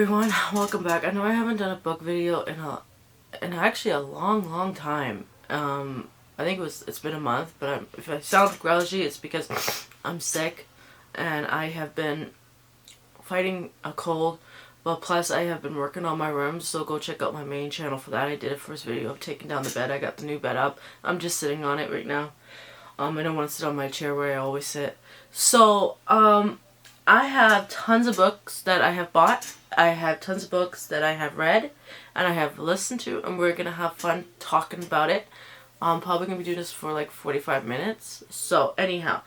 everyone, welcome back. I know I haven't done a book video in actually a long time. I think it's been a month, but if I sound grouchy, it's because I'm sick and I have been fighting a cold. Well, plus I have been working on my room, so go check out my main channel for that. I did a first video of taking down the bed. I got the new bed up. I'm just sitting on it right now. I don't want to sit on my chair where I always sit. So, I have tons of books that I have bought. I have tons of books that I have read and I have listened to, and we're going to have fun talking about it. I'm probably going to be doing this for like 45 minutes. So, anyhow,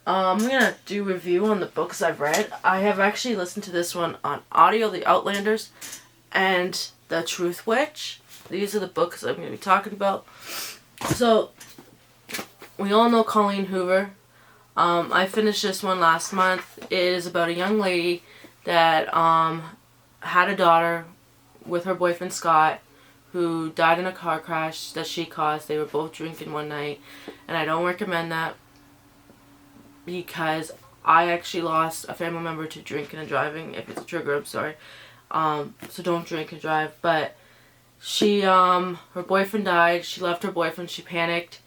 I'm going to do a review on the books I've read. I have actually listened to this one on audio, The Outlanders and The Truth Witch. These are the books I'm going to be talking about. So, we all know Colleen Hoover. I finished this one last month. It is about a young lady that had a daughter with her boyfriend Scott, who died in a car crash that she caused. They were both drinking one night, and I don't recommend that because I actually lost a family member to drinking and driving. If it's a trigger, I'm sorry. So don't drink and drive. But she, her boyfriend died. She left her boyfriend. She panicked.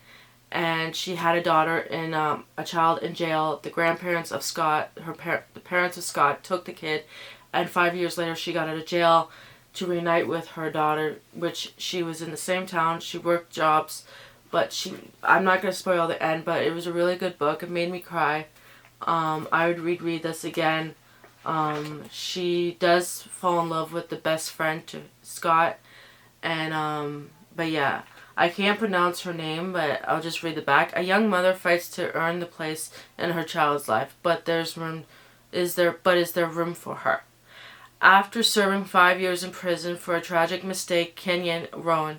And she had a daughter and a child in jail. The grandparents of Scott, the parents of Scott took the kid, and 5 years later she got out of jail to reunite with her daughter, which she was in the same town. She worked jobs, but I'm not going to spoil the end, but it was a really good book. It made me cry. I would reread this again. She does fall in love with the best friend to Scott, and but yeah. I can't pronounce her name, but I'll just read the back. A young mother fights to earn the place in her child's life, but is there room for her? After serving 5 years in prison for a tragic mistake, Kenyon Rowan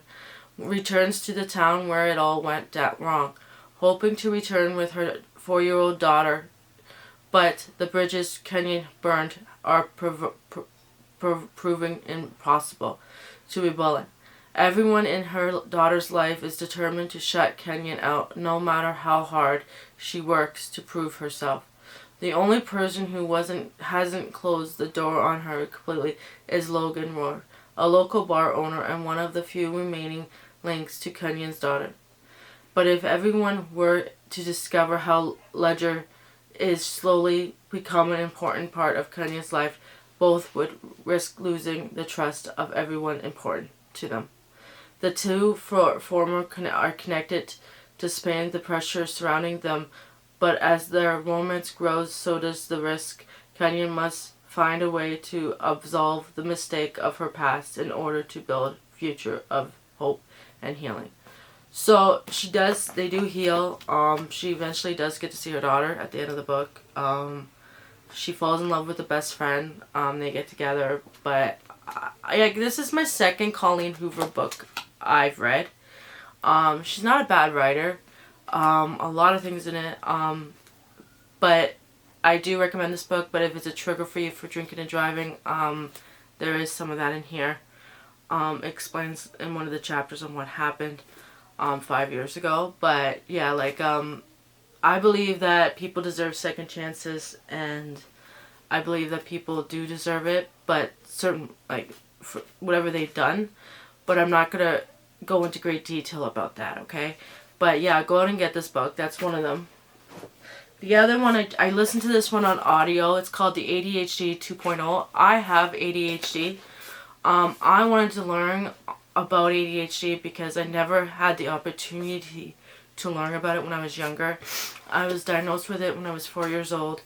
returns to the town where it all went wrong, hoping to return with her 4-year-old daughter, but the bridges Kenyon burned are proving impossible to rebuild. Everyone in her daughter's life is determined to shut Kenyon out, no matter how hard she works to prove herself. The only person who hasn't closed the door on her completely is Logan Rohr, a local bar owner and one of the few remaining links to Kenyon's daughter. But if everyone were to discover how Ledger is slowly become an important part of Kenyon's life, both would risk losing the trust of everyone important to them. The two former are connected to span the pressure surrounding them, but as their romance grows, so does the risk. Kenyon must find a way to absolve the mistake of her past in order to build a future of hope and healing. So they do heal. She eventually does get to see her daughter at the end of the book. She falls in love with the best friend. They get together, but this is my second Colleen Hoover book I've read. She's not a bad writer. A lot of things in it. But I do recommend this book, but if it's a trigger for you for drinking and driving, there is some of that in here. Explains in one of the chapters on what happened 5 years ago. But yeah, I believe that people deserve second chances, and I believe that people do deserve it, but for whatever they've done. But I'm not going to go into great detail about that, okay? But yeah, go out and get this book. That's one of them. The other one, I listened to this one on audio. It's called The ADHD 2.0. I have ADHD. I wanted to learn about ADHD because I never had the opportunity to learn about it when I was younger. I was diagnosed with it when I was 4 years old.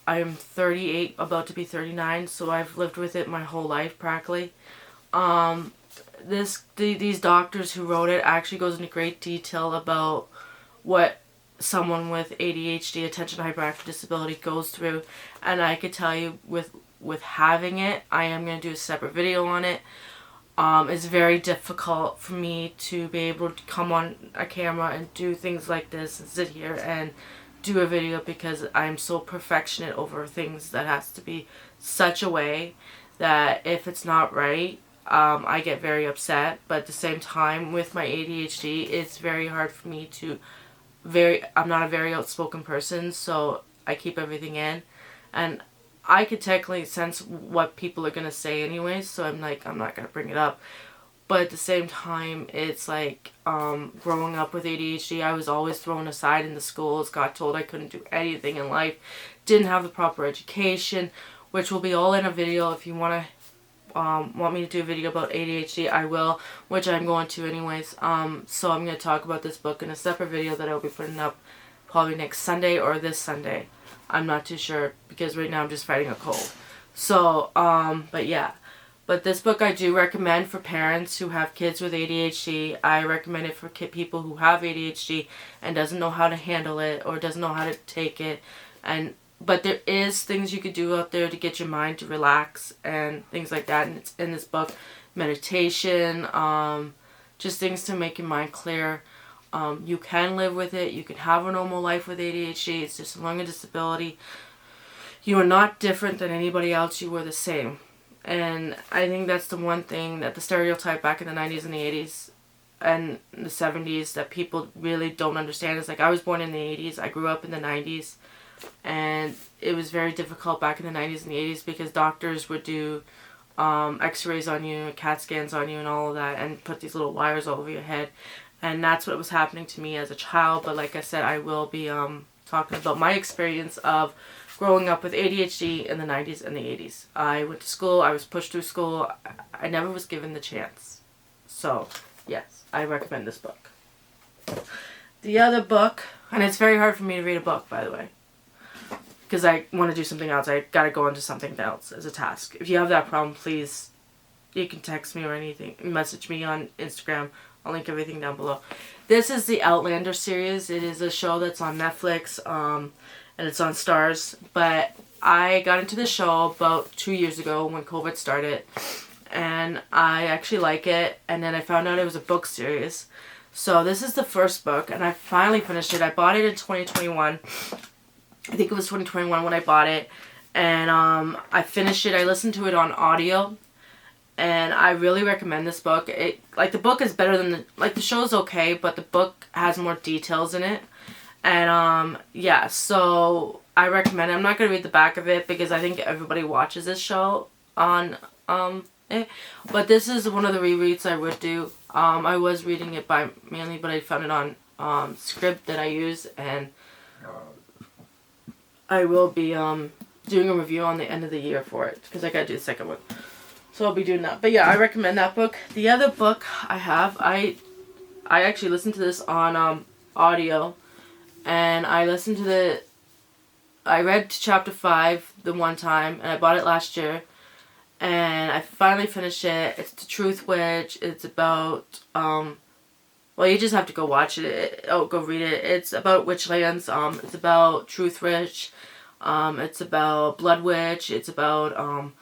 I am 38, about to be 39, so I've lived with it my whole life practically. These doctors who wrote it actually goes into great detail about what someone with ADHD, attention hyperactive disability, goes through, and I could tell you with having it, I am going to do a separate video on it. It's very difficult for me to be able to come on a camera and do things like this and sit here and do a video because I'm so perfectionist over things that has to be such a way that if it's not right, I get very upset. But at the same time, with my ADHD, it's very hard for me I'm not a very outspoken person, so I keep everything in. And I could technically sense what people are going to say anyways, so I'm like, I'm not going to bring it up. But at the same time, it's like, growing up with ADHD, I was always thrown aside in the schools, got told I couldn't do anything in life, didn't have the proper education, which will be all in a video. If you want me to do a video about ADHD, I will, which I'm going to anyways. So I'm going to talk about this book in a separate video that I'll be putting up probably next Sunday or this Sunday. I'm not too sure, because right now I'm just fighting a cold. So, but yeah. But this book I do recommend for parents who have kids with ADHD. I recommend it for people who have ADHD and doesn't know how to handle it or doesn't know how to take it. But there is things you could do out there to get your mind to relax and things like that. And it's in this book. Meditation, just things to make your mind clear. You can live with it. You can have a normal life with ADHD. It's just a learning disability. You are not different than anybody else. You are the same. And I think that's the one thing that the stereotype back in the 90s and the 80s and the 70s that people really don't understand is like, I was born in the 80s. I grew up in the 90s. And it was very difficult back in the 90s and the 80s because doctors would do x-rays on you, CAT scans on you and all of that, and put these little wires all over your head. And that's what was happening to me as a child. But like I said, I will be talking about my experience of growing up with ADHD in the 90s and the 80s. I went to school. I was pushed through school. I never was given the chance. So, yes, I recommend this book. The other book, and it's very hard for me to read a book, by the way, because I want to do something else. I got to go into something else as a task. If you have that problem, please, you can text me or anything. Message me on Instagram. I'll link everything down below. This is the Outlander series. It is a show that's on Netflix, and it's on Stars. But I got into the show about 2 years ago when COVID started, and I actually like it. And then I found out it was a book series. So this is the first book, and I finally finished it. I bought it in 2021. I think it was 2021 when I bought it. And I finished it. I listened to it on audio. And I really recommend this book. The book is better than the show's okay, but the book has more details in it. And, yeah, so I recommend it. I'm not going to read the back of it because I think everybody watches this show on, it. But this is one of the rereads I would do. I was reading it mainly, but I found it on, Script that I use, and I will be, doing a review on the end of the year for it, because I got to do the second one. So I'll be doing that. But yeah, I recommend that book. The other book I have, I actually listened to this on audio. And I read chapter 5 the one time. And I bought it last year. And I finally finished it. It's The Truth Witch. It's about, well, you just have to go watch it. Go read it. It's about Witchlands. It's about Truth Witch. It's about Blood Witch. It's about,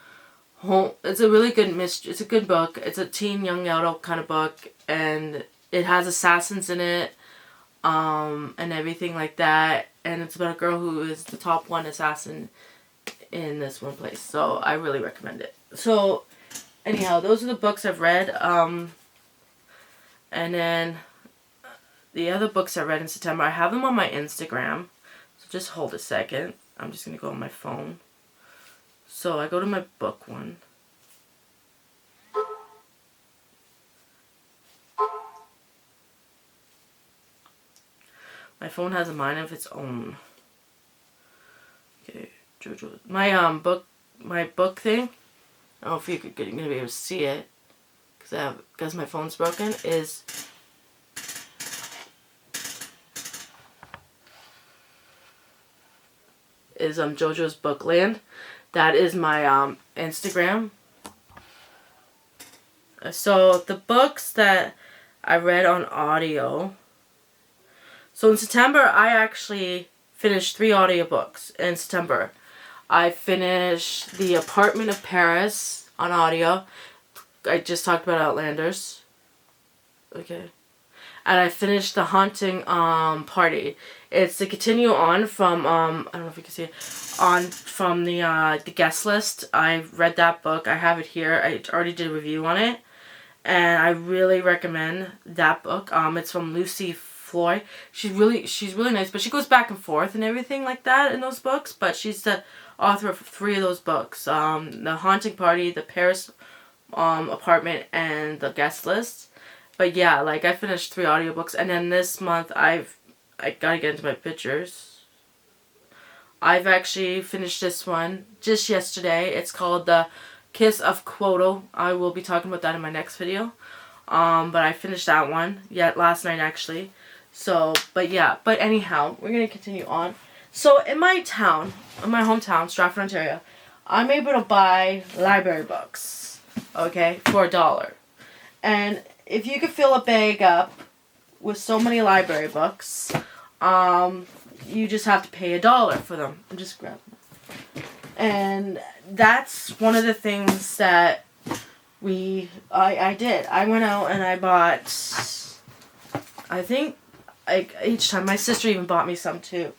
it's a really good it's a good book. It's a teen young adult kind of book, and it has assassins in it, and everything like that. And it's about a girl who is the top one assassin in this one place. So I really recommend it. So anyhow, those are the books I've read. And then the other books I read in September, I have them on my Instagram. So just hold a second. I'm just gonna go on my phone. So I go to my book one. My phone has a mind of its own. Okay, JoJo. My book thing. I don't know if you're gonna be able to see it, because my phone's broken. Is JoJo's Bookland. That is my Instagram. So the books that I read on audio. So in September, I actually finished 3 audiobooks in September. I finished The Apartment of Paris on audio. I just talked about Outlanders. Okay. And I finished The Haunting Party. It's to continue on from, I don't know if you can see it, from the guest list. I read that book. I have it here. I already did a review on it. And I really recommend that book. It's from Lucy Floyd. She's really nice, but she goes back and forth and everything like that in those books. But she's the author of 3 of those books: The Haunting Party, The Paris Apartment, and The Guest List. But yeah, like I finished 3 audiobooks, and then this month I gotta get into my pictures. I've actually finished this one just yesterday. It's called The Kiss of Quoto. I will be talking about that in my next video. But I finished that one last night actually. So, but anyhow, we're gonna continue on. So in my hometown, Stratford, Ontario, I'm able to buy library books, okay, for $1. And if you could fill a bag up with so many library books, you just have to pay $1 for them. I'm just grabbing them. And that's one of the things that I did. I went out and I bought, I think, like each time. My sister even bought me some too.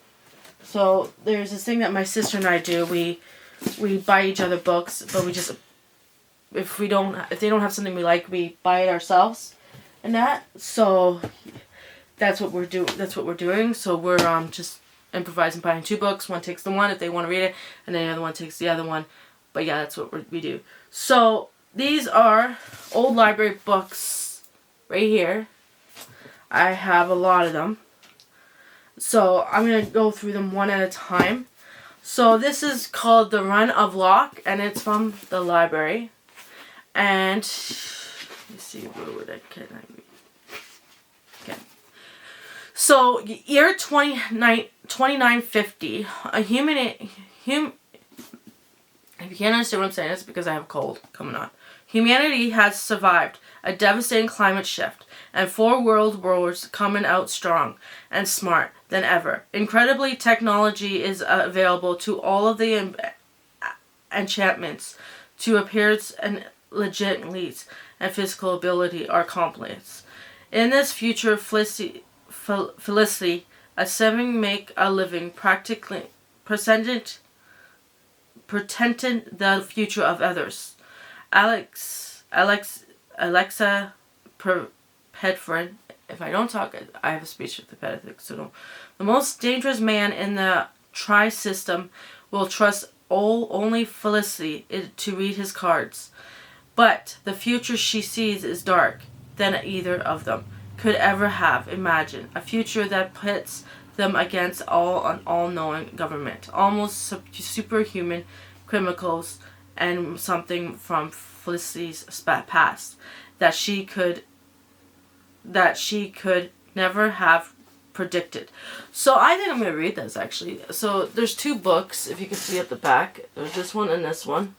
So there's this thing that my sister and I do. We buy each other books, but we just, if they don't have something we like, we buy it ourselves, and that. So that's what we're doing. So we're just improvising, buying 2 books. One takes the one if they want to read it, and then the other one takes the other one. But yeah, that's what we do. So these are old library books right here. I have a lot of them. So I'm going to go through them one at a time. So this is called The Run of Lock, and it's from the library. And let me see, can I read? Okay. So year 2950, if you can't understand what I'm saying, it's because I have a cold coming on. Humanity has survived a devastating climate shift and 4 world wars coming out strong and smart than ever. Incredibly, technology is available to all of the enchantments to appearance and legit leads and physical ability are complements. In this future, felicity, assuming make a living, practically pretending the future of others. Alexa Pedford, if I don't talk, I have a speech impediment, so don't. The most dangerous man in the tri-system will trust only Felicity to read his cards. But the future she sees is dark than either of them could ever have imagined. A future that pits them against an all-knowing government, almost superhuman criminals, and something from Felicity's past that she could never have predicted. So I think I'm going to read this actually. So there's 2 books, if you can see at the back. There's this one and this one.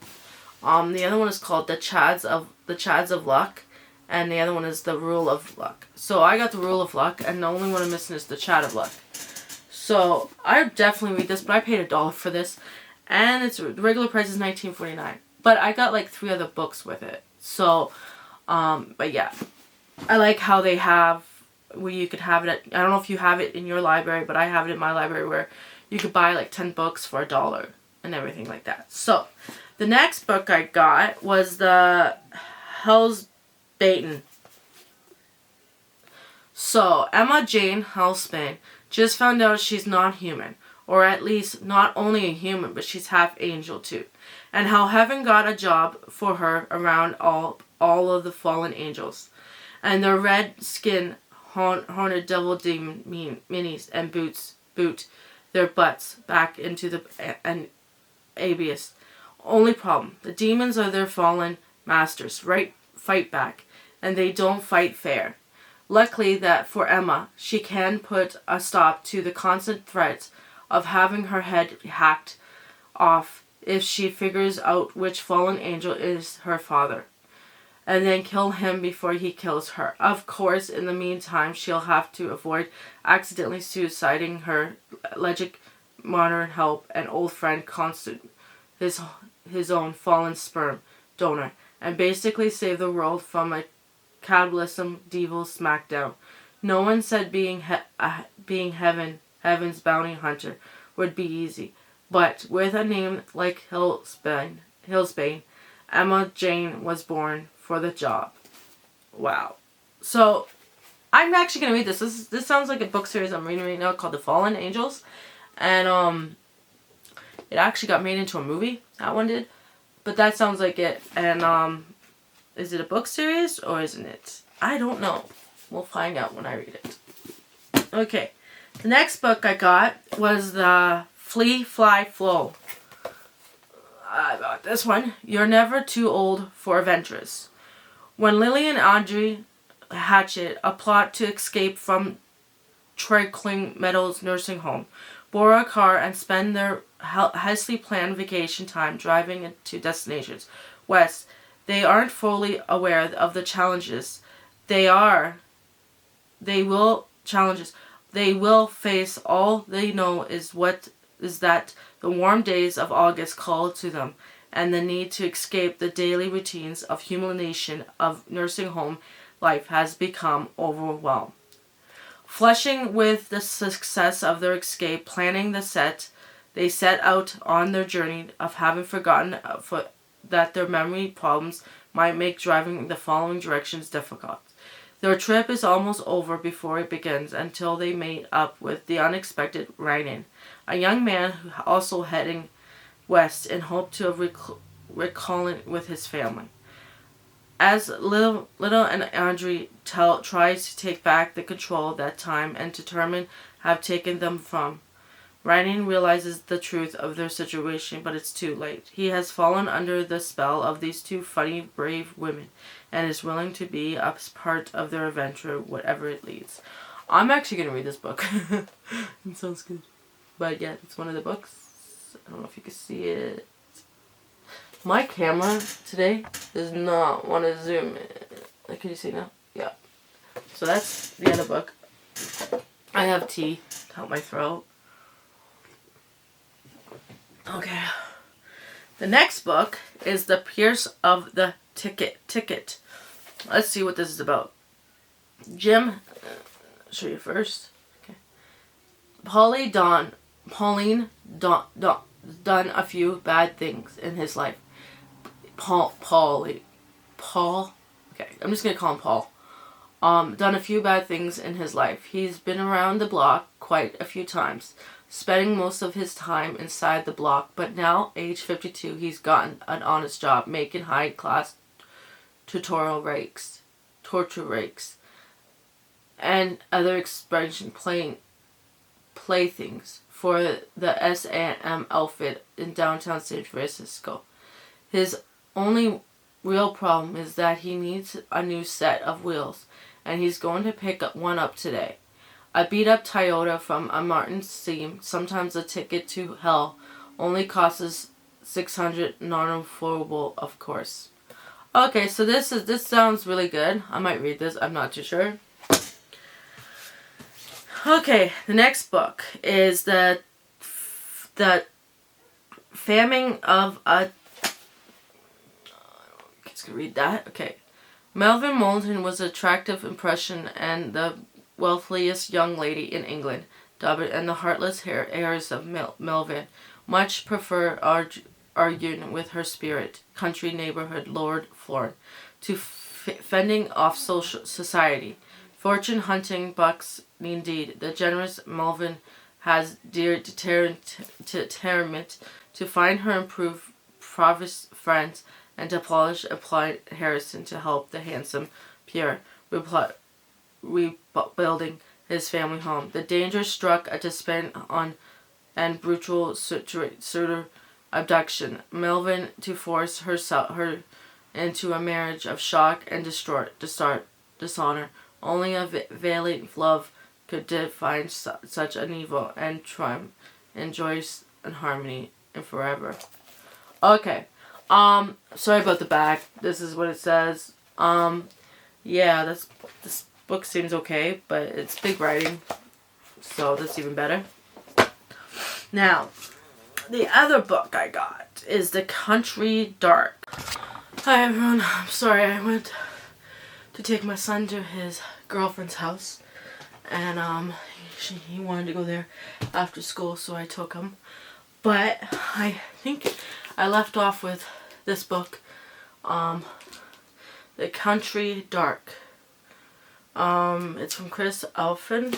The other one is called The Chads of Luck, and the other one is The Rule of Luck. So I got The Rule of Luck, and the only one I'm missing is The Chad of Luck. So I definitely read this, but I paid $1 for this, and the regular price is $19.49. But I got like 3 other books with it. So, but yeah, I like how they have where you could have it. I don't know if you have it in your library, but I have it in my library where you could buy like 10 books for $1 and everything like that. So the next book I got was the Hells Baton. So Emma Jane Hells Baton just found out she's not human, or at least not only a human, but she's half angel too, and how heaven got a job for her around all of the fallen angels, and their red skin horned devil demon minis and boot their butts back into the abyss. Only problem, the demons are their fallen masters, fight back, and they don't fight fair. Luckily that for Emma, she can put a stop to the constant threats of having her head hacked off if she figures out which fallen angel is her father, and then kill him before he kills her. Of course, in the meantime, she'll have to avoid accidentally suiciding her alleged modern help and old friend Constant, his own fallen sperm donor, and basically save the world from a capitalism devil smackdown. No one said being heaven's bounty hunter would be easy, but with a name like Hells Baton, Emma Jane was born for the job. Wow. So I'm actually gonna read this. This sounds like a book series I'm reading right now called The Fallen Angels, and it actually got made into a movie. That one did, but that sounds like it. And is it a book series or isn't it? I don't know. We'll find out when I read it. Okay, the next book I got was the Flea Fly Flow. I got this one. You're never too old for adventures. When Lily and Audrey hatchet a plot to escape from Trickling Meadows nursing home, borrow a car, and spend their hastily planned vacation time driving to destinations west, they aren't fully aware of the challenges. They will face. All they know is that the warm days of August call to them, and the need to escape the daily routines of humiliation of nursing home life has become overwhelmed. Flushing with the success of their escape, planning the set, they set out on their journey of having forgotten that their memory problems might make driving the following directions difficult. Their trip is almost over before it begins until they meet up with the unexpected Ryan, a young man who also heading west in hope to recall with his family. As Little and Audrey tries to take back the control that time and determined have taken them from, Ryan realizes the truth of their situation, but it's too late. He has fallen under the spell of these two funny, brave women, and is willing to be a part of their adventure, whatever it leads. I'm actually going to read this book. It sounds good. But yeah, it's one of the books. I don't know if you can see it. My camera today does not want to zoom in. Can you see now? Yeah. So that's the other book. I have tea to help my throat. Okay. The next book is The Pierce of the Ticket. Let's see what this is about. Jim, I'll show you first. Okay. Pauline done a few bad things in his life. Paul. Okay, I'm just gonna call him Paul. Done a few bad things in his life. He's been around the block quite a few times, spending most of his time inside the block. But now, age 52, he's gotten an honest job making high-class torture rakes, and other expansion playthings for the S&M outfit in downtown San Francisco. His only real problem is that he needs a new set of wheels, and he's going to pick one up today. A beat-up Toyota from a Martin seam. Sometimes a ticket to hell only costs $600, non-affordable, of course. Okay, so this sounds really good. I might read this. I'm not too sure. Okay, the next book is the Famine of a. Just gonna read that. Okay, Melvin Moulton was an attractive impression and the wealthiest young lady in England. Dubbed and the heartless heirs of Melvin much prefer arguing with her spirit country neighborhood Lord Florn to fending off society. Fortune hunting bucks indeed. The generous Melvin has determined to find her improved friends and to apply Harrison to help the handsome Pierre rebuilding his family home. The danger struck a despair on and brutal suitor abduction. Melvin to force her into a marriage of shock and dishonor. Only a valiant love could define such an evil and triumph and joy and harmony and forever. Okay. Sorry about the back. This is what it says. Yeah, this book seems okay, but it's big writing, so that's even better. Now, the other book I got is The Country Dark. Hi everyone. I'm sorry, I went to take my son to his girlfriend's house, and he wanted to go there after school, so I took him. But I think I left off with this book, The Country Dark. It's from Chris Elfin,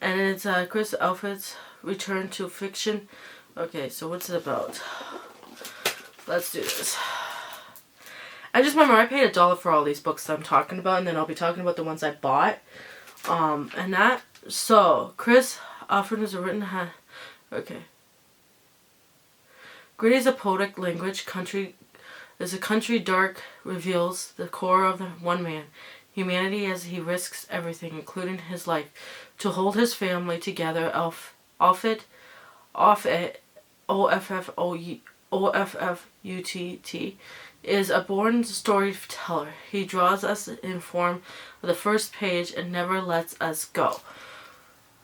and it's Chris Elfin's return to fiction. Okay, so what's it about? Let's do this. I just remember I paid $1 for all these books that I'm talking about, and then I'll be talking about the ones I bought. And that. So, Chris Elfin is a written okay. Gritty is a poetic language. Country is a country dark reveals the core of the one man. Humanity as he risks everything, including his life, to hold his family together. Offit, OFFUTT, is a born storyteller. He draws us in form of the first page and never lets us go.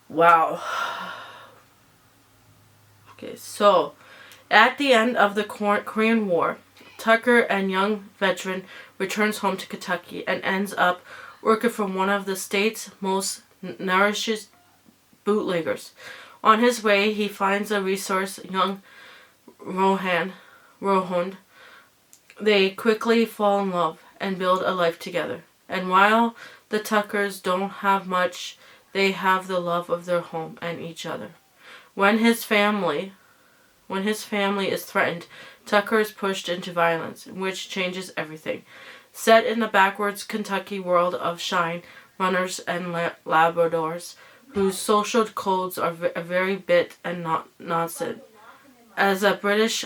Wow. Okay, so at the end of the Korean War, Tucker, a young veteran, returns home to Kentucky and ends up working for one of the state's most nourished bootleggers. On his way, he finds a resource, young Rohan. They quickly fall in love and build a life together. And while the Tuckers don't have much, they have the love of their home and each other. When his family is threatened, Tucker is pushed into violence, which changes everything. Set in the backwards Kentucky world of shine runners and Labradors, whose social codes are a very bit and not nonsense. As a British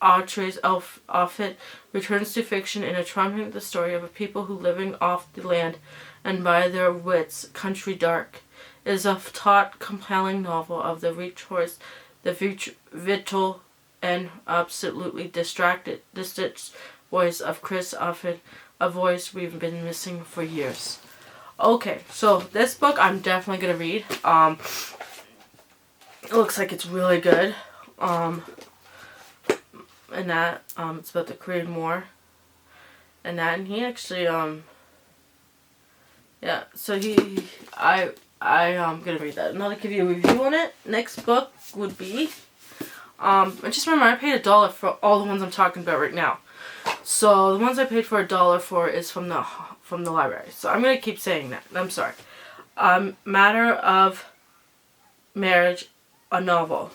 author's Offit returns to fiction in a charming the story of a people who living off the land and by their wits, country dark, is a taut, compelling novel of the rejoice, the vital and absolutely distant voice of Chris Offit, a voice we've been missing for years. Okay, so this book I'm definitely gonna read. It looks like it's really good. And that it's about the Korean War. And that, and he actually yeah. So I'm gonna read that, and I'll give you a review on it. Next book would be I just remember I paid $1 for all the ones I'm talking about right now. So the ones I paid for $1 for is from the library. So I'm gonna keep saying that. I'm sorry. Matter of Marriage, a novel.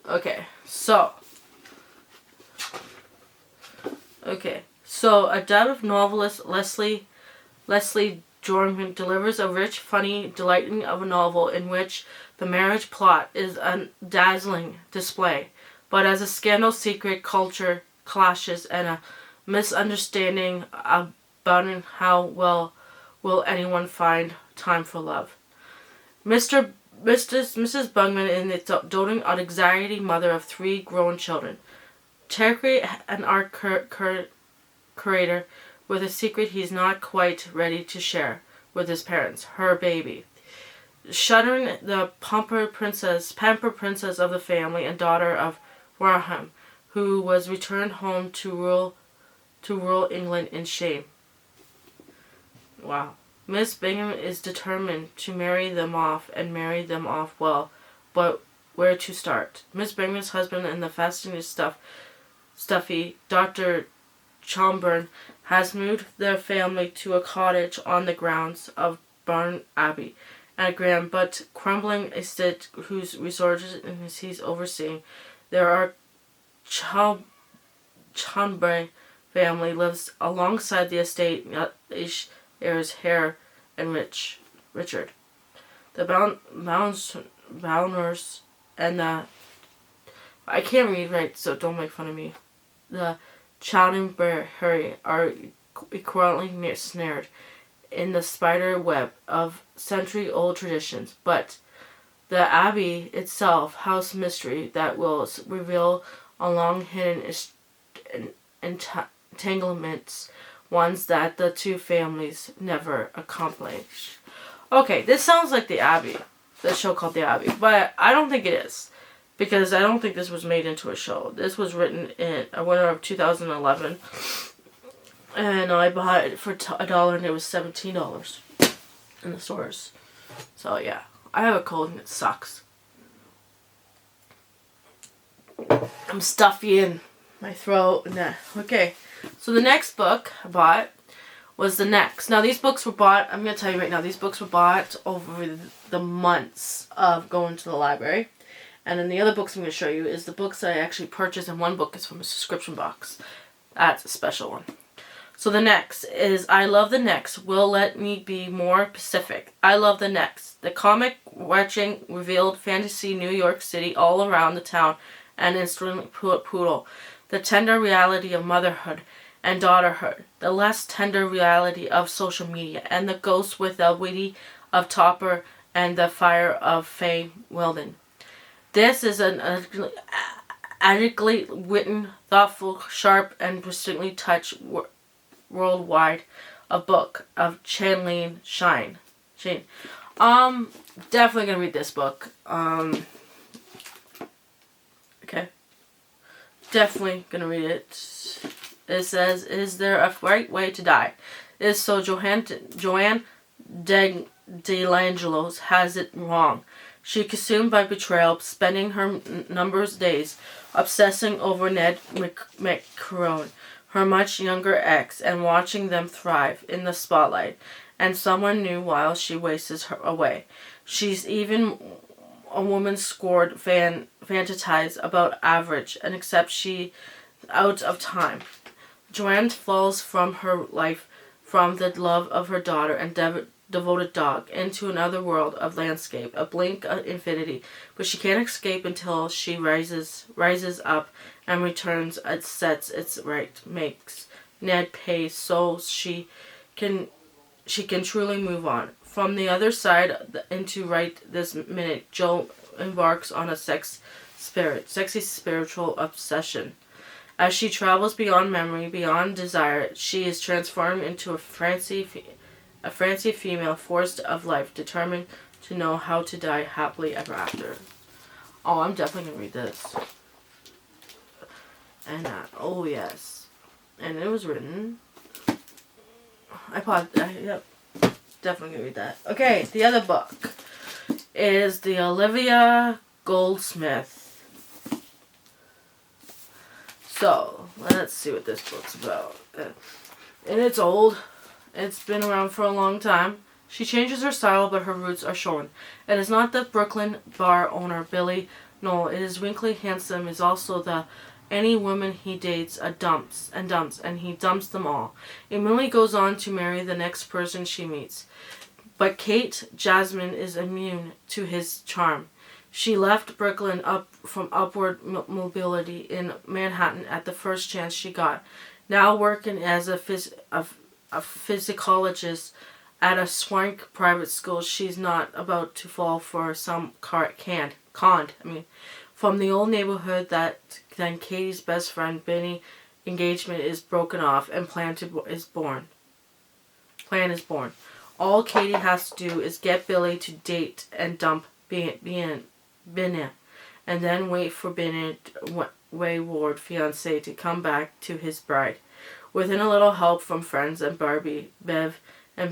Okay, so a dove novelist Leslie Jordan delivers a rich, funny, delighting of a novel in which the marriage plot is a dazzling display, but as a scandal, secret, culture clashes, and a misunderstanding about how well will anyone find time for love. Mrs. Bungman is the doting anxiety mother of 3 grown children. Terry, an art curator, with a secret he's not quite ready to share with his parents, her baby. Shuddering, the pampered princess of the family and daughter of Warham, who was returned home to rural England in shame. Wow. Miss Bingham is determined to marry them off well, but where to start? Miss Bingham's husband and the fascinating stuffy Dr. Chomburn has moved their family to a cottage on the grounds of Barn Abbey, a grand but crumbling estate whose resources he's overseeing. There are Chomburn family lives alongside the estate. Heirs Hare and Richard. The Bounders and the I can't read right, so don't make fun of me. The Chowdenberry are equally snared in the spider web of century-old traditions, but the Abbey itself, house mystery that will reveal a long-hidden entanglements, ones that the 2 families never accomplish. Okay, this sounds like the Abbey, the show called The Abbey, but I don't think it is, because I don't think this was made into a show. This was written in a winter of 2011, and I bought it for $1, and it was $17 in the stores. So yeah, I have a cold and it sucks. I'm stuffy in my throat and that. Okay, so the next book I bought was the next. Now these books were bought, I'm going to tell you right now, these books were bought over the months of going to the library. And then the other books I'm going to show you is the books that I actually purchased, and one book is from a subscription box. That's a special one. So the next is I Love the Next. Will let me be more specific. I Love the Next. The comic retching revealed fantasy New York City all around the town and instantly poodle. The tender reality of motherhood and daughterhood. The less tender reality of social media. And the ghost with the witty of Topper and the fire of Faye Weldon. This is an adequately written, thoughtful, sharp, and persistently touched worldwide a book of Chanlene Shine. Definitely gonna read this book. Okay. Definitely gonna read it. It says, "Is there a right way to die?" Is so Joanne DeLangelo's has it wrong. She consumed by betrayal, spending her number's days obsessing over Ned McCrone, her much younger ex, and watching them thrive in the spotlight, and someone new while she wastes her away. She's even a woman scored fantasize about average, and except she out of time. Joanne falls from her life, from the love of her daughter and devoted dog, into another world of landscape, a blink of infinity, but she can't escape until she rises up and returns and sets its right, makes Ned pay so she can truly move on. From the other side into right this minute, Joe embarks on a sexy spiritual obsession. As she travels beyond memory, beyond desire, she is transformed into a fancy female forced of life, determined to know how to die happily ever after. Oh, I'm definitely gonna read this. And oh yes, and it was written. Yep, definitely gonna read that. Okay, the other book is the Olivia Goldsmith. So, let's see what this book's about. And it's old. It's been around for a long time. She changes her style, but her roots are shorn. It is not the Brooklyn bar owner, Billy Noel. It is wrinkly, handsome, is also the any woman he dates dumps, and he dumps them all. Emily goes on to marry the next person she meets. But Kate Jasmine is immune to his charm. She left Brooklyn from upward mobility in Manhattan at the first chance she got. Now working as a physicologist at a swank private school, she's not about to fall for some conned. From the old neighborhood that then Katie's best friend Benny engagement is broken off and plan is born. All Katie has to do is get Billy to date and dump Benny, and then wait for Benny's wayward fiancé to come back to his bride. Within a little help from friends and Barbie, Bev, and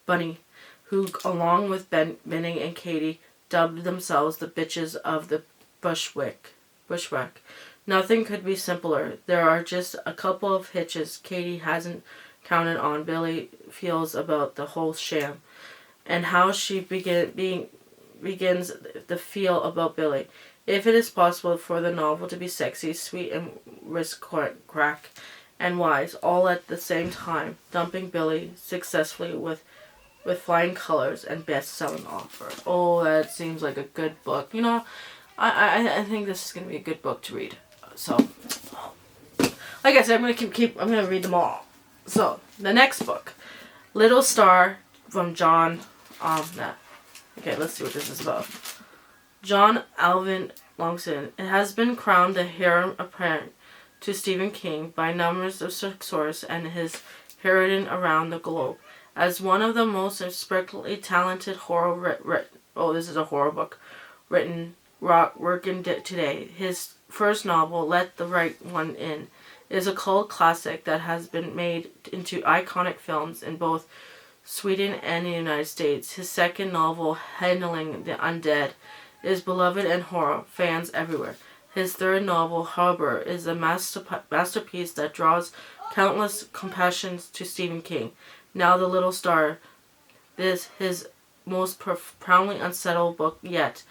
Bunny, who, along with Benny and Katie, dubbed themselves the bitches of the bushwhack. Nothing could be simpler. There are just a couple of hitches Katie hasn't counted on. Billy feels about the whole sham, and how she begins the feel about Billy. If it is possible for the novel to be sexy, sweet, and risk-crack, and wise, all at the same time, dumping Billy successfully with flying colors and best-selling offer. Oh, that seems like a good book. You know, I think this is going to be a good book to read. So, like I said, I'm going to read them all. So, the next book, Little Star from John, okay, let's see what this is about. John Alvin Longson. It has been crowned the heir apparent to Stephen King by numbers of sources and his heritage around the globe as one of the most especially talented this is a horror book written working today. His first novel, Let the Right One In, is a cult classic that has been made into iconic films in both Sweden and the United States. His second novel, Handling the Undead, is beloved in horror fans everywhere. His third novel, Harbor, is a masterpiece that draws countless compassions to Stephen King. Now the Little Star. This his most profoundly unsettled book yet.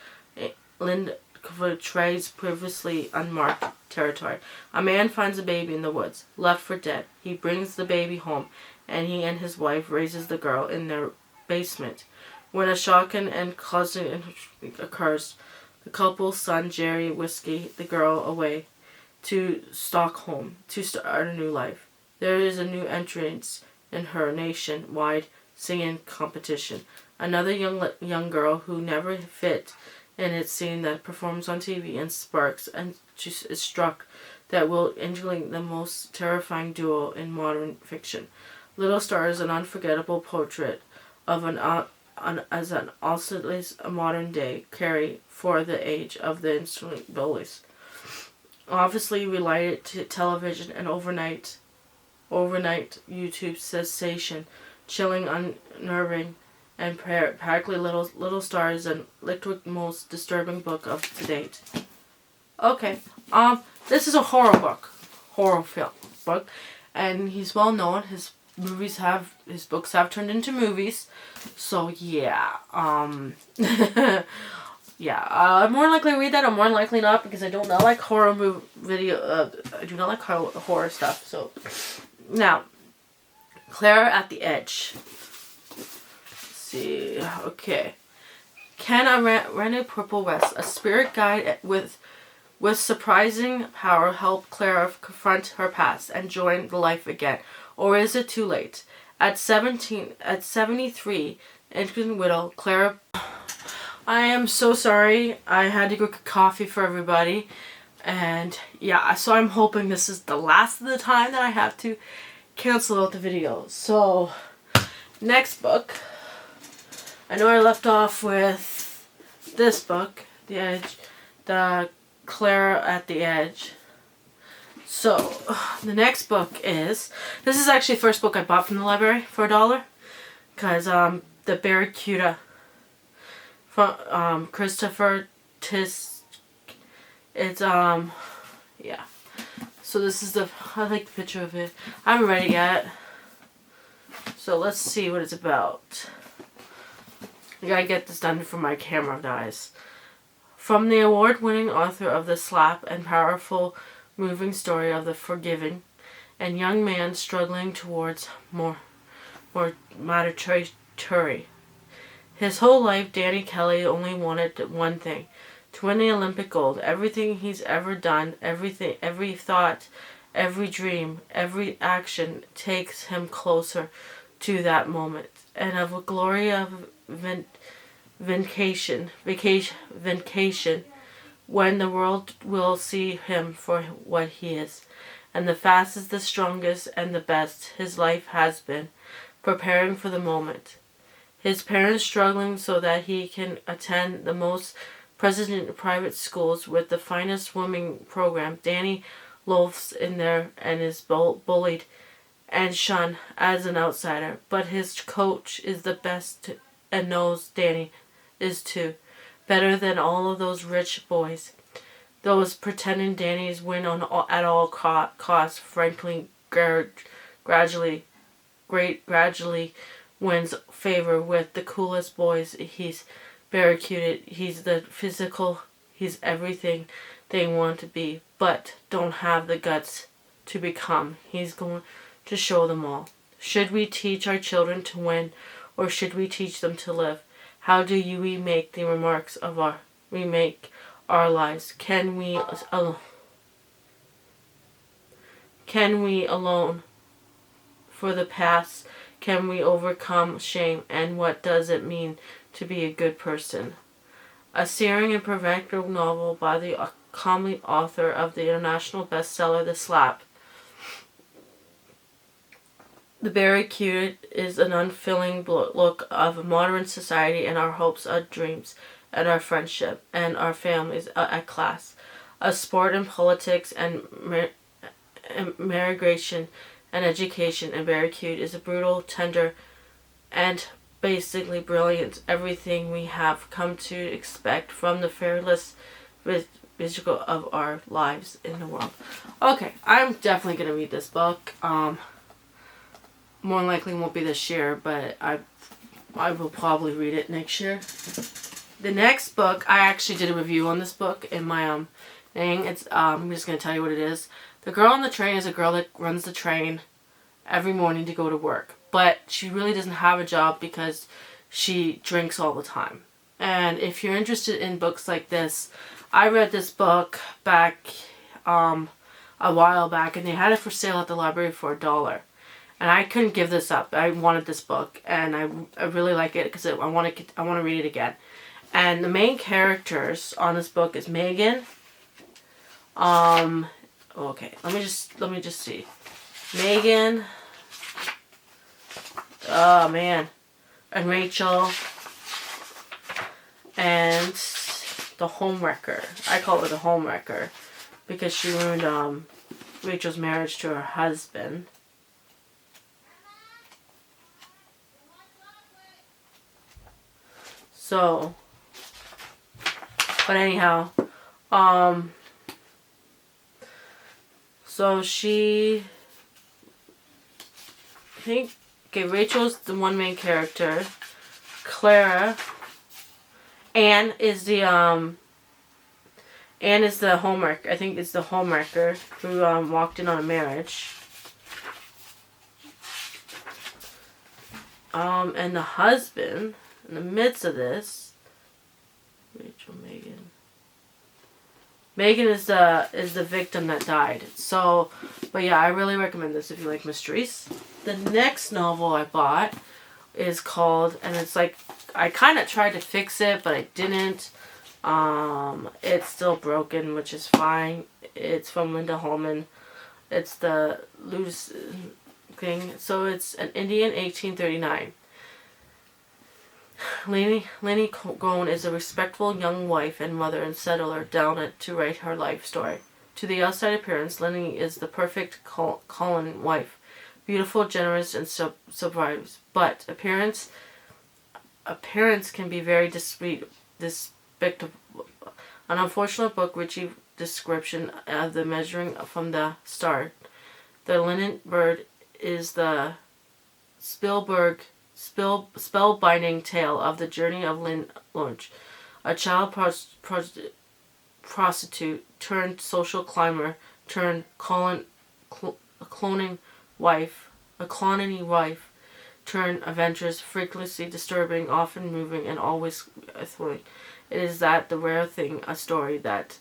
Lind portrays previously unmarked territory. A man finds a baby in the woods, left for dead. He brings the baby home, and he and his wife raises the girl in their basement. When a shocking and causing occurs, the couple's son Jerry whiskey the girl away to Stockholm to start a new life. There is a new entrance in her nationwide singing competition. Another young girl who never fit in its scene that performs on TV and sparks, and she is struck that will interlink the most terrifying duo in modern fiction. Little Star is an unforgettable portrait of as an ostensibly modern day Carrie for the age of the instant bullies. Obviously related to television and overnight YouTube sensation, chilling, unnerving, and practically Little Star is an liquid most disturbing book of to date. Okay, this is a horror film book, and he's well known. His books have turned into movies, so yeah, yeah, I'm more likely to read that. I'm more likely not, because I do not like horror I do not like horror stuff. So now, Clara at the Edge. See, okay. Can a Rene Purple West, a spirit guide with surprising power, help Clara confront her past and join the life again? Or is it too late? At 73, infant widow, Clara... I am so sorry. I had to go get coffee for everybody. And yeah, so I'm hoping this is the last of the time that I have to cancel out the video. So, next book. I know I left off with this book, the Clara at the Edge. So, the next book is, this is actually the first book I bought from the library for $1. Because, the Barracuda from, Christopher Tisk. It's, yeah. So this is I like the picture of it. I haven't read it yet. So let's see what it's about. I gotta get this done before my camera dies. From the award-winning author of the slap and powerful, moving story of the forgiving and young man struggling towards more maturity. His whole life, Danny Kelly only wanted one thing: to win the Olympic gold. Everything he's ever done, every thought, every dream, every action takes him closer to that moment, and of a glory of vacation, when the world will see him for what he is. And the fastest, the strongest, and the best his life has been, preparing for the moment. His parents struggling so that he can attend the most prestigiousous private schools with the finest swimming program. Danny loafs in there and is bullied and shunned as an outsider. But his coach is the best and knows Danny is too. Better than all of those rich boys. Those pretending Danny's win at all costs. Frankly, gradually wins favor with the coolest boys. He's barracuda. He's the physical. He's everything they want to be, but don't have the guts to become. He's going to show them all. Should we teach our children to win, or should we teach them to live? How do we make the remarks of our lives? Can we alone for the past? Can we overcome shame? And what does it mean to be a good person? A searing and provocative novel by the accomplished author of the international bestseller The Slap. The Barracuda is an unfailing look of modern society and our hopes, our dreams, and our friendship, and our families at class. A sport and politics and migration and education, and Barracuda is a brutal, tender, and basically brilliant. Everything we have come to expect from the fearless visual of our lives in the world. Okay, I'm definitely going to read this book. more likely won't be this year, but I will probably read it next year. The next book, I actually did a review on this book in my thing. It's I'm just gonna tell you what it is. The Girl on the Train is a girl that runs the train every morning to go to work, but she really doesn't have a job because she drinks all the time. And if you're interested in books like this, I read this book back a while back, and they had it for sale at the library for $1. And I couldn't give this up. I wanted this book, and I really like it because I want to read it again. And the main characters on this book is Megan. Okay, let me just see. Megan. Oh man, and Rachel. And the homewrecker. I call her the homewrecker because she ruined Rachel's marriage to her husband. So, but anyhow, so she, I think, okay, Rachel's the one main character. Clara, Anne is the homewrecker. I think it's the homewrecker who walked in on a marriage. And the husband, in the midst of this, Rachel, Megan is the victim that died. So, but yeah, I really recommend this if you like mysteries. The next novel I bought is called, and it's like, I kind of tried to fix it, but I didn't. It's still broken, which is fine. It's from Linda Holman. It's the loose thing. So it's an Indian 1839. Lenny Goan is a respectful young wife and mother and settler down to write her life story. To the outside appearance, Lenny is the perfect Colin wife. Beautiful, generous, and survives. But appearance can be very despicable. An unfortunate book, witchy description of the measuring from the start. The Linen Bird is the spellbinding tale of the journey of Lynn Lunch, a child prostitute turned social climber turned cloning wife turned adventurous, frequently disturbing, often moving, and always thrilling. It is the rare thing, a story that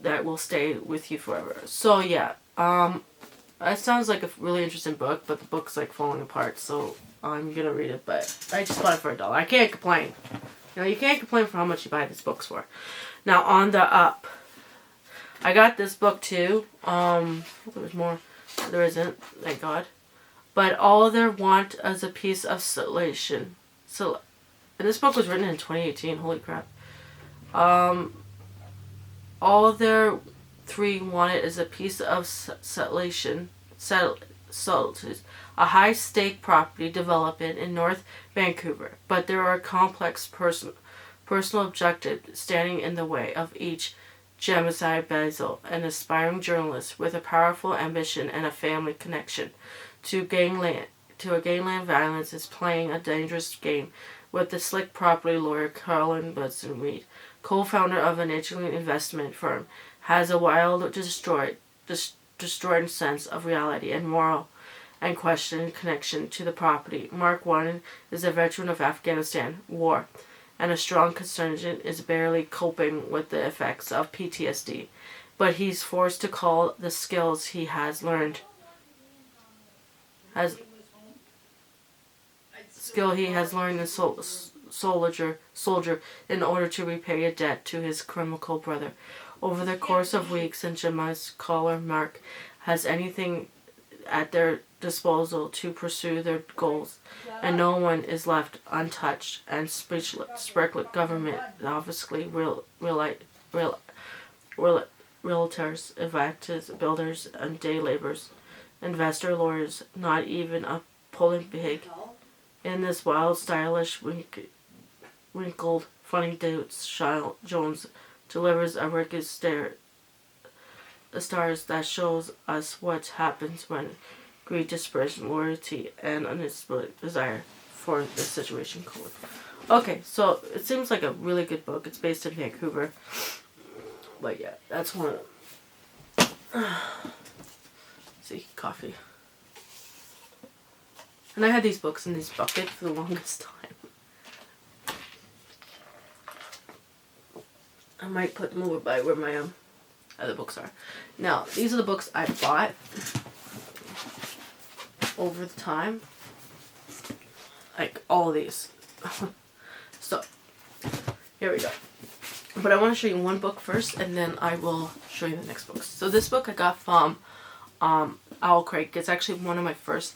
will stay with you forever. So yeah, that sounds like a really interesting book, but the book's like falling apart, so I'm gonna read it, but I just bought it for $1. I can't complain. You know, you can't complain for how much you buy these books for. Now, on the up. I got this book too. There was more. There isn't, thank God. But all their want is a piece of salvation. So, and this book was written in 2018. Holy crap. All their three wanted is a piece of salvation. A high-stake property development in North Vancouver, but there are complex personal objectives standing in the way of each. Jemima Basil, an aspiring journalist with a powerful ambition and a family connection to gangland violence, is playing a dangerous game with the slick property lawyer Carolyn Budson Reed, co-founder of an Italian investment firm, has a wild, destroyed sense of reality and moral and questioned connection to the property. Mark Warren is a veteran of Afghanistan war, and a strong contingent is barely coping with the effects of PTSD, but he's forced to call the skills he has learned in soldier in order to repay a debt to his criminal brother. Over the course of weeks, and Jemima's caller Mark has anything at their disposal to pursue their goals, and no one is left untouched and speechless. Government, obviously, realtors, evictors, builders, and day laborers, investor lawyers, not even a pulling pig. In this wild, stylish, wrinkled, funny dudes, Jones delivers a wicked stars that shows us what happens when greed, desperation, loyalty, and unspoiled desire for the situation code. Okay, so it seems like a really good book. It's based in Vancouver. But yeah, that's one of them. See, coffee. And I had these books in this bucket for the longest time. I might put them over by where my other books are. Now, these are the books I bought over the time. Like, all of these. So, here we go. But I want to show you one book first, and then I will show you the next books. So this book I got from Owl Crate. It's actually one of my first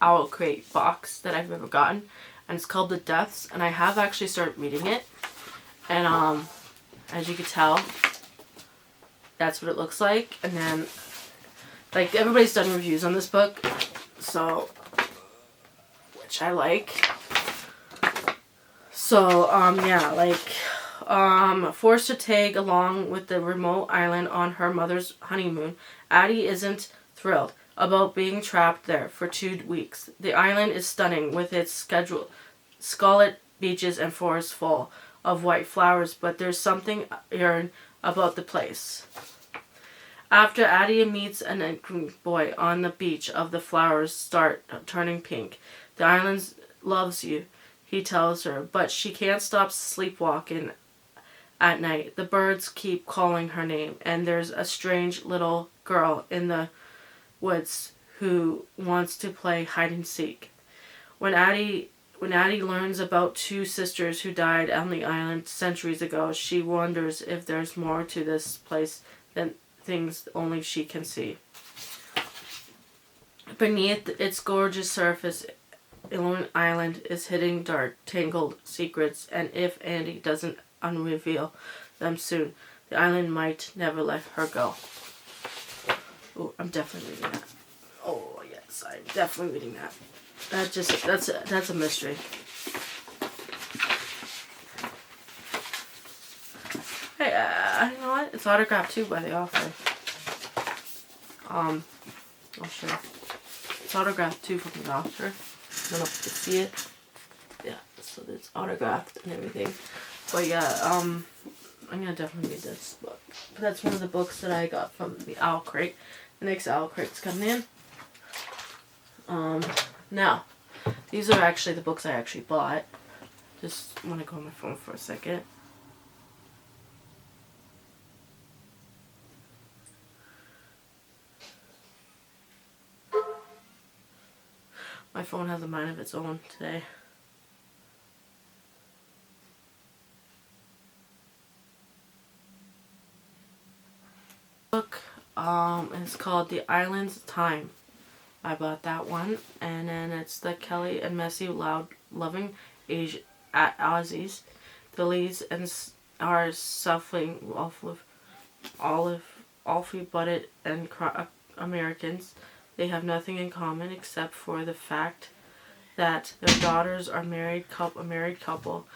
Owl Crate box that I've ever gotten. And it's called The Deaths. And I have actually started reading it. And as you can tell, that's what it looks like. And then, like, everybody's done reviews on this book. So, which I like. So, yeah, like, forced to tag along with the remote island on her mother's honeymoon, Addie isn't thrilled about being trapped there for 2 weeks. The island is stunning with its scarlet beaches and forests full of white flowers, but there's something eerie about the place. After Addie meets an angry boy on the beach of the flowers start turning pink, the island loves you, he tells her, but she can't stop sleepwalking at night. The birds keep calling her name, and there's a strange little girl in the woods who wants to play hide and seek. When Addie learns about 2 sisters who died on the island centuries ago, she wonders if there's more to this place than things only she can see. Beneath its gorgeous surface, Evelyn Island is hidden dark, tangled secrets, and if Andy doesn't unreveal them soon, the island might never let her go. Oh, I'm definitely reading that. Oh yes, I'm definitely reading that. That's a mystery. Hey, you know what? It's autographed too by the author. I'll show you. It's autographed too from the author. I don't know if you can see it. Yeah, so it's autographed and everything. But yeah, I'm gonna definitely read this book. But that's one of the books that I got from the Owl Crate. The next Owl Crate's coming in. Now, these are actually the books I actually bought. Just want to go on my phone for a second. My phone has a mind of its own today. Book is called The Island's Time. I bought that one, and then it's the Kelly and Messy Loud Loving Age at Aussies. The leads are suffering Alfie Butted and Americans. They have nothing in common except for the fact that their daughters are a married couple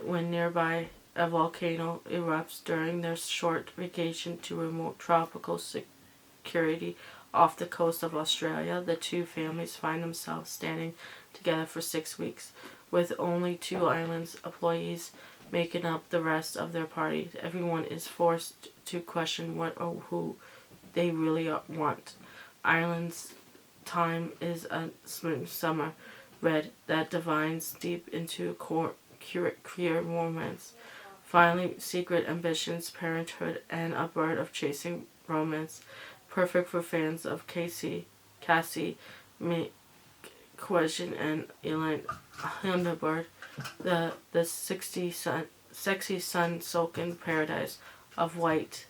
when nearby a volcano erupts during their short vacation to remote tropical security off the coast of Australia. The 2 families find themselves standing together for 6 weeks, with only 2 islands employees making up the rest of their party. Everyone is forced to question what or who they really want. Island's Time is a smooth summer red that divines deep into queer romance. Finally, secret ambitions, parenthood, and a bird of chasing romance. Perfect for fans of Cassie, Question, and Evelyn Hildenberg. The sexy sun-soaked paradise of white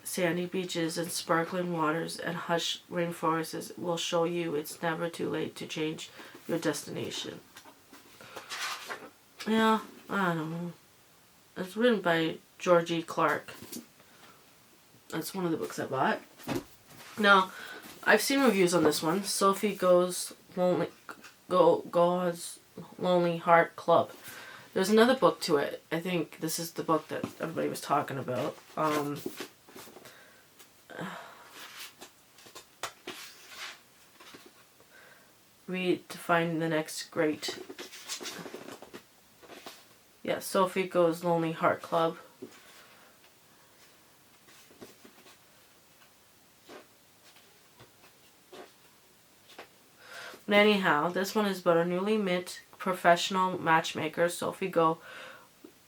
sandy beaches and sparkling waters and hushed rainforests will show you it's never too late to change your destination. Yeah, I don't know. It's written by Georgie Clark. That's one of the books I bought. Now, I've seen reviews on this one. Sophie goes Lonely Heart Club. There's another book to it. I think this is the book that everybody was talking about. read to find the next great. Yeah, Sophie Goes Lonely Heart Club. But anyhow, this one is about a newly mint professional matchmaker. Sophie Go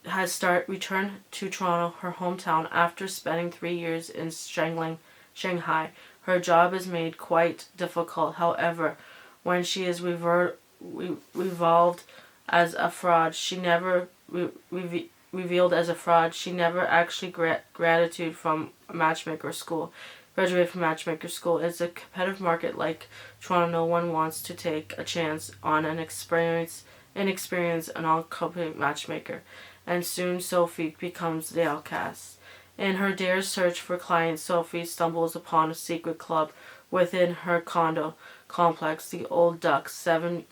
has returned to Toronto, her hometown, after spending 3 years in Shanghai. Her job is made quite difficult. However, when she is revolved as a fraud, she never revealed as a fraud. She never actually graduated from matchmaker school. It's a competitive market like Toronto. No one wants to take a chance on an inexperienced and all-competent matchmaker. And soon Sophie becomes the outcast. In her dare search for clients, Sophie stumbles upon a secret club within her condo complex, the Old Ducks, 7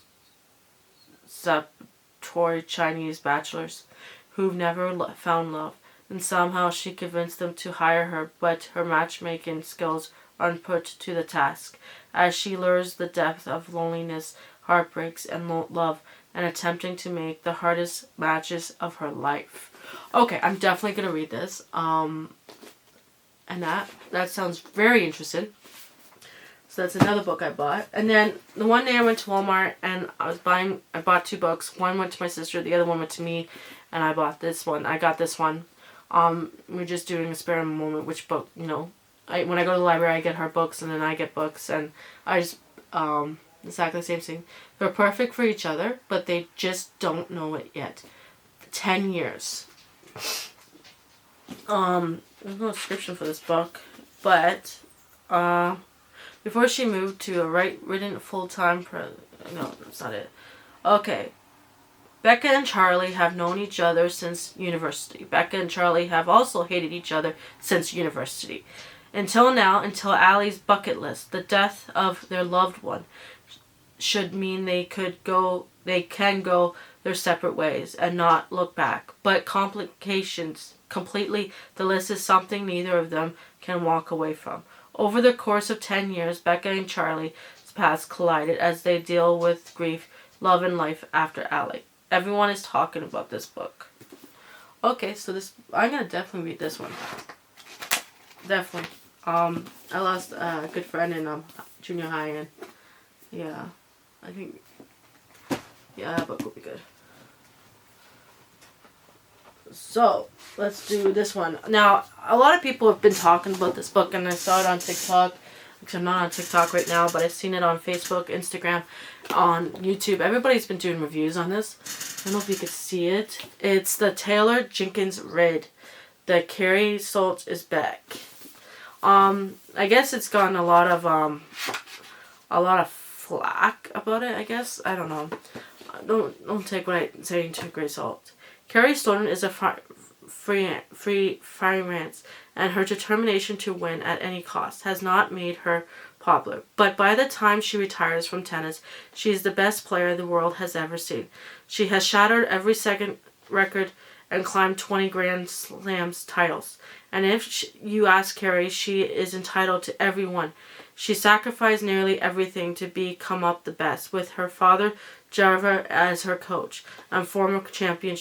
Tory Chinese bachelors who've never found love, and somehow she convinced them to hire her, but her matchmaking skills aren't put to the task, as she lures the depth of loneliness, heartbreaks, and love, and attempting to make the hardest matches of her life. Okay, I'm definitely going to read this. And that sounds very interesting. So that's another book I bought. And then the one day I went to Walmart and I bought 2 books. One went to my sister, the other one went to me, and I bought this one. I got this one. We're just doing a spare moment, which book, when I go to the library, I get her books, and then I get books, and I just, exactly the same thing. They're perfect for each other, but they just don't know it yet. 10 years. There's no description for this book, but, before she moved to a written full-time no, that's not it. Okay. Becca and Charlie have known each other since university. Becca and Charlie have also hated each other since university. Until Allie's bucket list, the death of their loved one, should mean they can go their separate ways and not look back. But completely, the list is something neither of them can walk away from. Over the course of 10 years, Becca and Charlie's paths collided as they deal with grief, love, and life after Allie. Everyone is talking about this book. Okay, so I'm gonna definitely read this one. Definitely. I lost a good friend in junior high, and yeah, I think that book will be good. So, let's do this one. Now, a lot of people have been talking about this book, and I saw it on TikTok. Because I'm not on TikTok right now, but I've seen it on Facebook, Instagram, on YouTube. Everybody's been doing reviews on this. I don't know if you could see it. It's the Taylor Jenkins Reid. The Carrie Salt is back. I guess it's gotten a lot of flack about it, I guess. I don't know. Don't take what I'm saying to a great salt. Carrie Stoughton is a freelance, and her determination to win at any cost has not made her popular. But by the time she retires from tennis, she is the best player the world has ever seen. She has shattered every second record and climbed 20 Grand Slams titles. And if you ask Carrie, she is entitled to every one. She sacrificed nearly everything to become up the best, with her father, Java, as her coach and former champion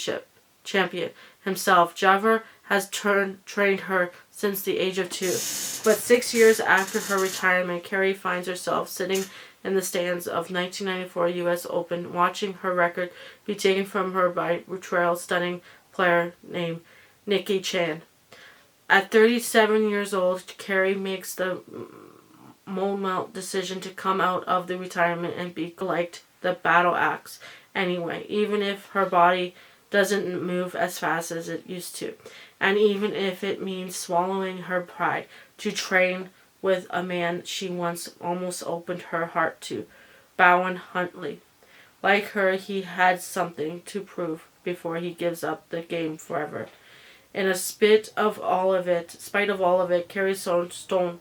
himself. Java has trained her since the age of 2. But 6 years after her retirement, Carrie finds herself sitting in the stands of 1994 U.S. Open, watching her record be taken from her by a stunning player named Nikki Chan. At 37 years old, Carrie makes the monumental decision to come out of the retirement and be like the battle axe anyway, even if her body doesn't move as fast as it used to, and even if it means swallowing her pride to train with a man she once almost opened her heart to, Bowen Huntley. Like her, he had something to prove before he gives up the game forever. In spite of all of it, Carrie Stone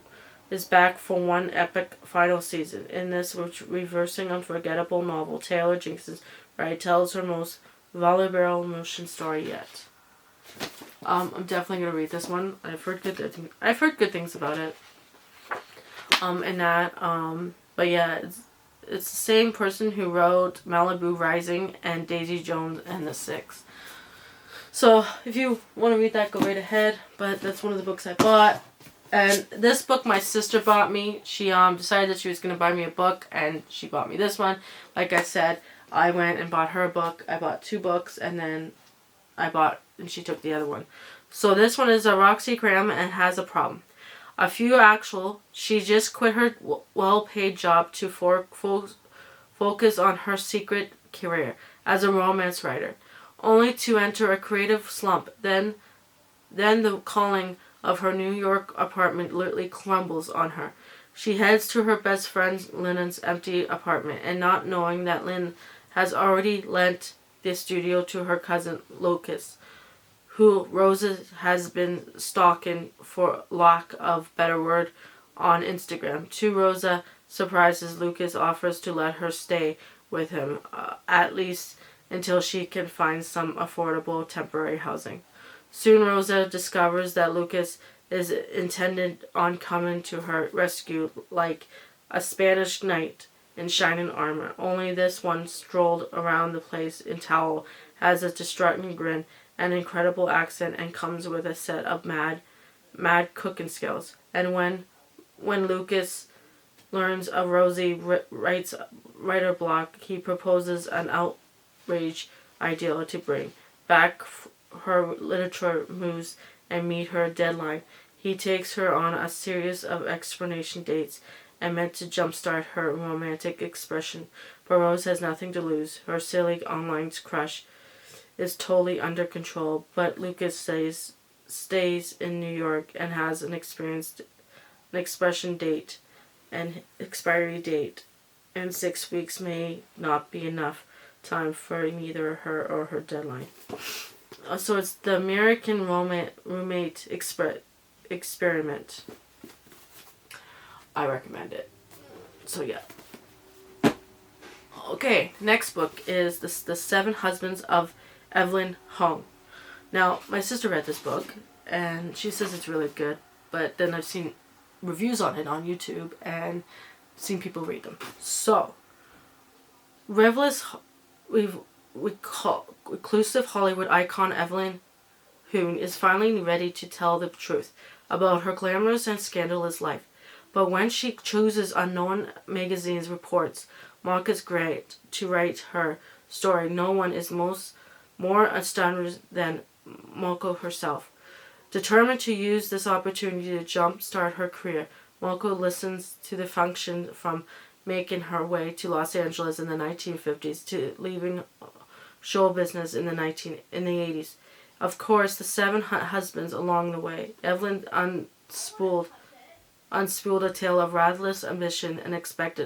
is back for one epic final season. In this reversing unforgettable novel, Taylor Jenkins Reid tells her most valuable emotion story yet. I'm definitely gonna read this one. I've heard good things about it. But yeah, It's the same person who wrote Malibu Rising and Daisy Jones and the Six. So if you want to read that, go right ahead. But that's one of the books I bought. And this book my sister bought me. She decided that she was going to buy me a book, and she bought me this one. Like I said, I went and bought her a book. I bought 2 books, and then and she took the other one. So this one is a Roxy Graham and has a problem. She just quit her well-paid job to focus on her secret career as a romance writer, only to enter a creative slump. Then the calling of her New York apartment literally crumbles on her. She heads to her best friend Lynn's empty apartment, and not knowing that Lynn has already lent the studio to her cousin Lucas, who Rosa has been stalking, for lack of better word, on Instagram. To Rosa surprises, Lucas offers to let her stay with him, at least until she can find some affordable temporary housing. Soon Rosa discovers that Lucas is intended on coming to her rescue like a Spanish knight in shining armor. Only this one strolled around the place in towel, has a distracting grin, an incredible accent, and comes with a set of mad cooking skills. And when Lucas learns of Rosie writer block, he proposes an outrage idea to bring back her literature moves and meet her deadline. He takes her on a series of explanation dates and meant to jumpstart her romantic expression, but Rose has nothing to lose. Her silly online crush is totally under control, but Lucas stays in New York and has an expression date and expiry date, and 6 weeks may not be enough time for neither her or her deadline. So it's the American Roommate Experiment. I recommend it. So yeah. Okay, next book is the 7 Husbands of Evelyn Hong. Now, my sister read this book, and she says it's really good, but then I've seen reviews on it on YouTube and seen people read them. So, reclusive Hollywood icon Evelyn Hoon is finally ready to tell the truth about her glamorous and scandalous life. But when she chooses unknown magazines reports Marcus Gray to write her story, no one is more astounded than Moko herself. Determined to use this opportunity to jumpstart her career, Moko listens to the function from making her way to Los Angeles in the 1950s to leaving show business in the 80s. Of course, the 7 husbands along the way. Evelyn unspooled a tale of rathless ambition and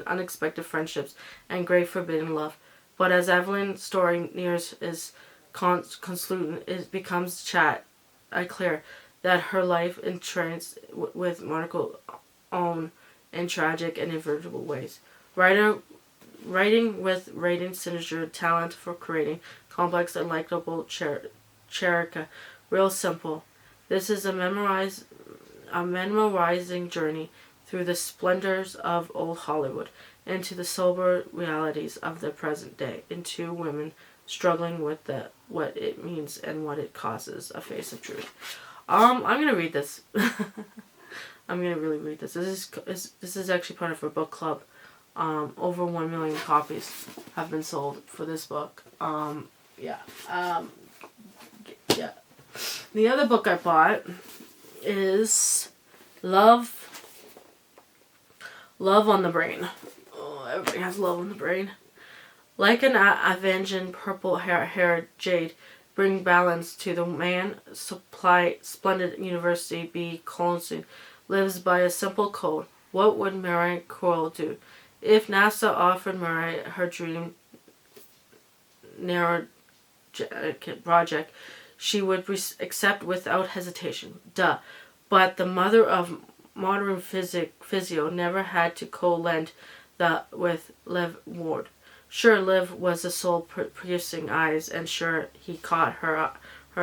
unexpected friendships and great forbidden love. But as Evelyn's story nears its conclusion, it becomes clear that her life entranced with Marco's own in tragic and inevitable ways. Writing with radiant signature talent for creating complex and likable character, real simple. This is a memorizing journey through the splendors of old Hollywood into the sober realities of the present day, in 2 women struggling with what it means and what it causes, a face of truth. I'm gonna read this. I'm gonna really read this. This is actually part of a book club. Over 1 million copies have been sold for this book. Yeah. The other book I bought is Love on the Brain. Oh, everybody has love on the brain. Like an avenging purple-haired jade, bring balance to the man. Splendid University B. Colson lives by a simple code. What would Mary Coyle do? If NASA offered Mary her dream narrow project, she would accept without hesitation. Duh. But the mother of modern physio never had to co-lend with Liv Ward. Sure, Liv was the soul-piercing eyes, and sure, he caught her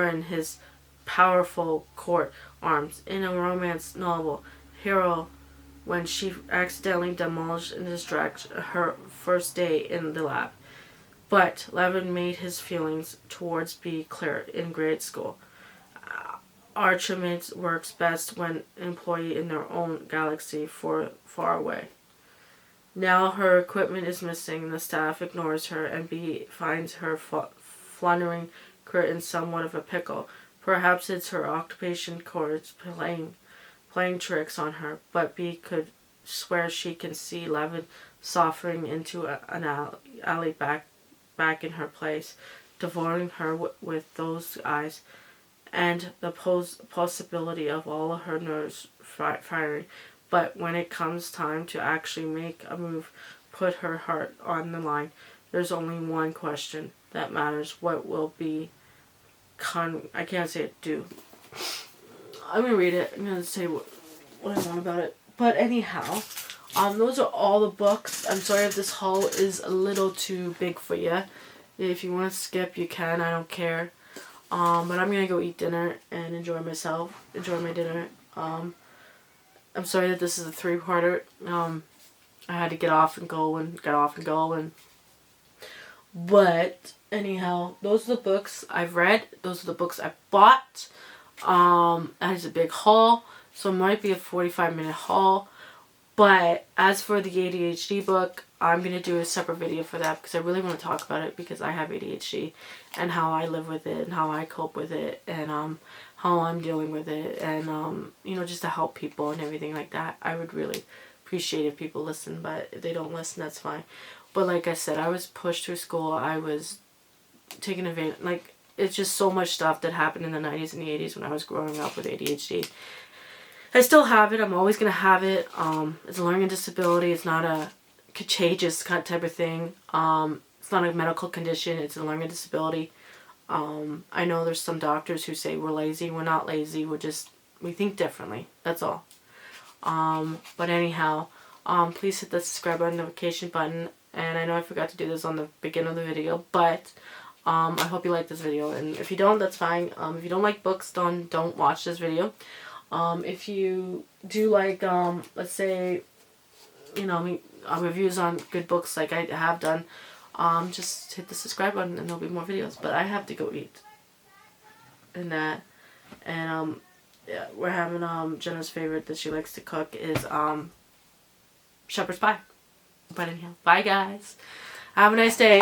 in his powerful court arms. In a romance novel, hero, when she accidentally demolished and distracted her first day in the lab. But Levin made his feelings towards Bee clear in grade school. Archimate works best when employed in their own galaxy far away. Now her equipment is missing, the staff ignores her, and Bee finds her floundering career in somewhat of a pickle. Perhaps it's her occupation course playing tricks on her, but Bee could swear she can see Levin suffering into an alley back in her place, devouring her with those eyes, and the possibility of all of her nerves firing. But when it comes time to actually make a move, put her heart on the line, there's only one question that matters. What will be I can't say it, do. I'm going to read it. I'm going to say what I want about it. But anyhow, those are all the books. I'm sorry if this haul is a little too big for you. If you want to skip, you can. I don't care. But I'm going to go eat dinner and enjoy my dinner. I'm sorry that this is a 3-parter. I had to get off and go. But anyhow, those are the books I've read. Those are the books I bought. That is a big haul, so it might be a 45-minute haul. But as for the ADHD book, I'm going to do a separate video for that because I really want to talk about it because I have ADHD and how I live with it and how I cope with it and how I'm dealing with it and just to help people and everything like that. I would really appreciate if people listen, but if they don't listen, that's fine. But like I said, I was pushed through school. I was taken advantage. Like, it's just so much stuff that happened in the 90s and the 80s when I was growing up with ADHD. I still have it. I'm always going to have it. It's a learning disability. It's not a contagious type of thing. It's not a medical condition. It's a learning disability. I know there's some doctors who say we're lazy. We're not lazy. We think differently. That's all. But anyhow, please hit the subscribe button, notification button. And I know I forgot to do this on the beginning of the video, but I hope you like this video. And if you don't, that's fine. If you don't like books, don't watch this video. If you do like, let's say, reviews on good books like I have done, just hit the subscribe button and there'll be more videos. But I have to go eat. And that, and yeah, we're having Jenna's favorite that she likes to cook is shepherd's pie. But anyhow, bye guys. Have a nice day.